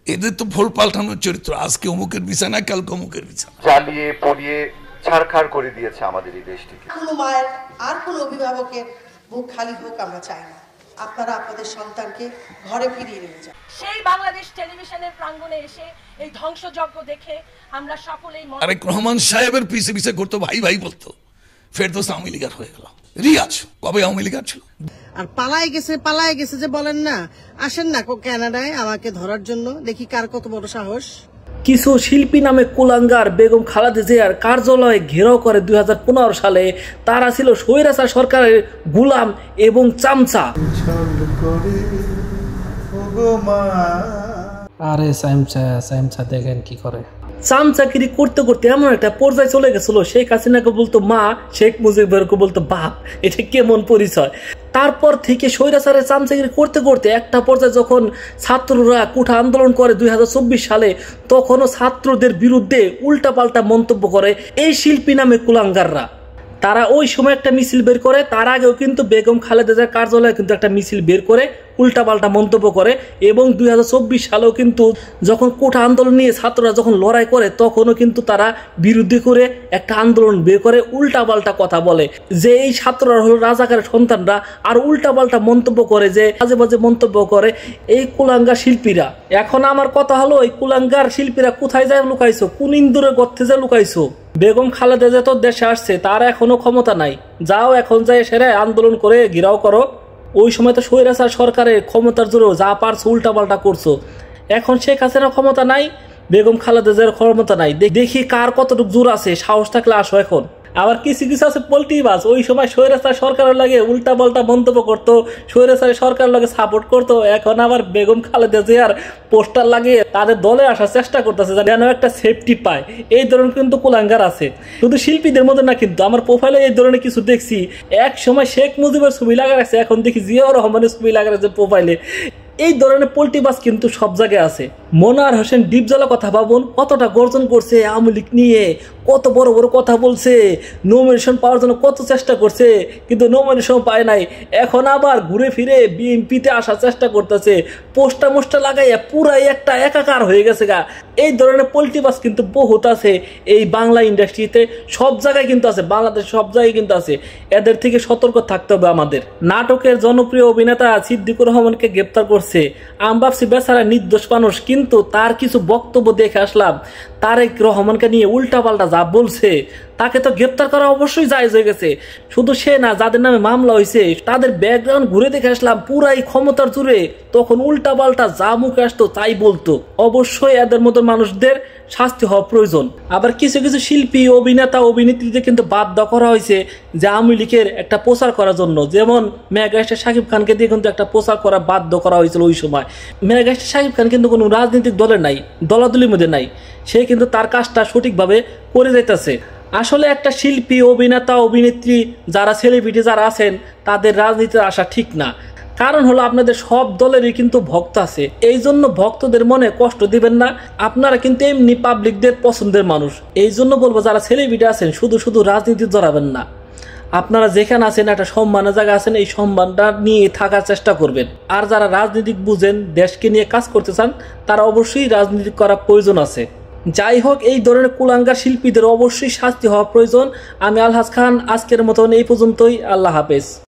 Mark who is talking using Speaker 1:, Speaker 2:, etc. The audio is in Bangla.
Speaker 1: এদের তো ভোল পাল্টানোর চরিত্র, আজকে অমুকের বিছানা কালকে অমুকের বিছানা,
Speaker 2: জ্বালিয়ে পড়িয়ে ছারখার করে দিয়েছে আমাদের এই দেশটিকে।
Speaker 3: কোনো মায়ের আর কোনো অভিভাবকের বুক খালি হোক আমরা চাই না। আপনারা আপনাদের সন্তানকে ঘরে ফিরিয়ে নিয়ে যান।
Speaker 4: সেই বাংলাদেশ টেলিভিশনের প্রাঙ্গণে এসে এই ধ্বংসযজ্ঞ দেখে আমরা সকলেই
Speaker 1: আরেক রহমান সাহেবের পিছে পিছে করতো, ভাই ভাই বলতো, ফেরদৌস আওয়ামী লীগার হয়ে গেল। রিয়াজ কবে আওয়ামী লীগার ছিল?
Speaker 3: আর পালায় গেছে যে বলেন না, আসেন না কানাডায় আমাকে ধরার জন্য, দেখি কার কত বড় সাহস।
Speaker 5: কিছু শিল্পী নামে কুলাঙ্গার বেগম খালেদা জিয়ার কার্যালয়ে ঘেরাও করে 2015 সালে। তারা ছিল স্বৈরাচার সরকারের গোলাম এবং চামচা।
Speaker 6: আরে সাইমচা দেখেন কি করে।
Speaker 5: চামচাগিরি করতে করতে এমন একটা পর্যায়ে চলে গেছিল, শেখ হাসিনাকে বলতো মা, শেখ মুজিবকে বলতো বাপ। এটা কেমন পরিচয়? তারপর থেকে স্বৈরাচারের চামচাগিরি করতে করতে একটা পর্যায়ে যখন ছাত্ররা কোঠা আন্দোলন করে 2024 সালে, তখনও ছাত্রদের বিরুদ্ধে উল্টাপাল্টা মন্তব্য করে এই শিল্পী নামে কুলাঙ্গাররা। তারা ওই সময় একটা মিছিল বের করে, তার আগেও কিন্তু বেগম খালেদা জিয়ার কার্যালয়ে কিন্তু একটা মিছিল বের করে উল্টাপাল্টা মন্তব্য করে। এবং 2024 সালেও কিন্তু যখন কোঠা আন্দোলন নিয়ে ছাত্ররা যখন লড়াই করে, তখনও কিন্তু তারা বিরুদ্ধে করে একটা আন্দোলন বের করে উল্টাপাল্টা কথা বলে যে এই ছাত্ররা হলো রাজাকারের সন্তানরা, আর উল্টাপাল্টা মন্তব্য করে, যে বাজে বাজে মন্তব্য করে এই কুলাঙ্গার শিল্পীরা। এখন আমার কথা হলো, এই কুলাঙ্গার শিল্পীরা কোথায় যায় লুকাইছো? কোন ইন্দুরের গর্তে যায় লুকাইছো? বেগম খালেদা জিয়া তো দেশে আসছে, তার এখনো ক্ষমতা নাই। যাও এখন যাই সেরে আন্দোলন করে ঘেরাও করো। ওই সময় তো স্বৈরাচার সরকারের ক্ষমতার জোরেও যা পারছো উল্টাপাল্টা করছো। এখন শেখ হাসিনার ক্ষমতা নাই, বেগম খালেদা জিয়ার ক্ষমতা নাই, দেখি কার কতটুকু জোর আছে। সাহস থাকলে আসো এখন। আবার কিছু কিছু আছে পল্টিবাজ, ওই সময় স্বৈরাচার সরকারের লাগে উল্টা পাল্টা মন্তব্য করতো, স্বৈরাচারের সরকারের লাগে সাপোর্ট করতো। এখন আবার বেগম খালেদা জিয়ার পোস্টার লাগিয়ে তাদের দলে আসার চেষ্টা করতেছে যেন একটা সেফটি পায়। এই ধরনের কিন্তু কুলাঙ্গার আছে, শুধু শিল্পীদের মধ্যে না। কিন্তু আমার প্রোফাইলে এই ধরনের কিছু দেখছি। এক সময় শেখ মুজিবের ছবি লাগা রাখছে, এখন দেখি জিয়াউর রহমানের ছবি লাগা রাখছে প্রোফাইলে। এই ধরনের পল্টিবাজ কিন্তু সব জায়গায় আছে। মনোয়ার হোসেন ডিপজলা কথা ভাবুন, কতটা গর্জন করছে আওয়ামী লীগ নিয়ে, কত বড় বড় কথা বলছে, নমিনেশন পাওয়ার জন্য কত চেষ্টা করছে, কিন্তু নমিনেশন পায় নাই। এখন আবার ঘুরে ফিরে বিএনপিতে আসার চেষ্টা করতেছে, পোস্টার মোস্টার লাগাইয়া পুরাই একটা একাকার হয়ে গেছে গা। এই ধরনের পল্টিবাজ কিন্তু বহুত আছে এই বাংলা ইন্ডাস্ট্রিতে, সব জায়গায় কিন্তু আছে, বাংলাদেশ সব জায়গায় কিন্তু আছে। এদের থেকে সতর্ক থাকতে হবে আমাদের। নাটকের জনপ্রিয় অভিনেতা সিদ্দিকুর রহমানকে গ্রেপ্তার করছে। আমি ভাবছি বেচারা নির্দোষ মানুষ, কিন্তু তার কিছু বক্তব্য দেখে আসলাম তারেক রহমানকে নিয়ে উল্টাপাল্টা যা বলছে, তাকে তো গ্রেপ্তার করা অবশ্যই জায়েজ হয়ে গেছে। শুধু সে না, যাদের নামে মামলা হয়েছে তাদের ব্যাকগ্রাউন্ড ঘুরে দেখে আসলাম পুরাই ক্ষমতার জোরে তখন উল্টাপাল্টা যা মুখে আসতো তাই বলতো। অবশ্যই এদের মতো মানুষদের শাস্তি হওয়া প্রয়োজন। আবার কিছু কিছু শিল্পী, অভিনেতা, অভিনেত্রীদের কিন্তু বাধ্য করা হয়েছে যে আওয়ামী লীগের একটা প্রচার করার জন্য। যেমন মেগাস্টার শাকিব খানকে দিয়ে কিন্তু একটা প্রচার করা বাধ্য করা হয়েছিল ওই সময়। মেগাস্টার শাকিব খান কিন্তু কোনো রাজনৈতিক দলে নাই, দলাদলির মধ্যে নাই, সে কিন্তু তার কাজটা সঠিকভাবে করে যাইতেছে। আসলে একটা শিল্পী, অভিনেতা, অভিনেত্রী, যারা সেলিব্রিটি যারা আছেন, তাদের রাজনীতিতে আসা ঠিক না। কারণ হলো আপনাদের সব দলেরই কিন্তু ভক্ত আছে, এই জন্য ভক্তদের মনে কষ্ট দিবেন না। আপনারা কিন্তু এমনি পাবলিকদের পছন্দের মানুষ, এই জন্য বলবো যারা সেলিব্রিটি আছেন শুধু শুধু রাজনীতি জড়াবেন না। আপনারা যেখানে আছেন একটা সম্মানের জায়গা আছেন, এই সম্মানটা নিয়ে থাকার চেষ্টা করবেন। আর যারা রাজনীতিক বুঝেন, দেশকে নিয়ে কাজ করতে চান, তারা অবশ্যই রাজনীতি করা প্রয়োজন আছে। যাই হোক, এই ধরনের কুলাঙ্গার শিল্পীদের অবশ্যই শাস্তি হওয়া প্রয়োজন। আমি আলহাজ খান, আজকের মতন এই পর্যন্তই। আল্লাহ হাফেজ।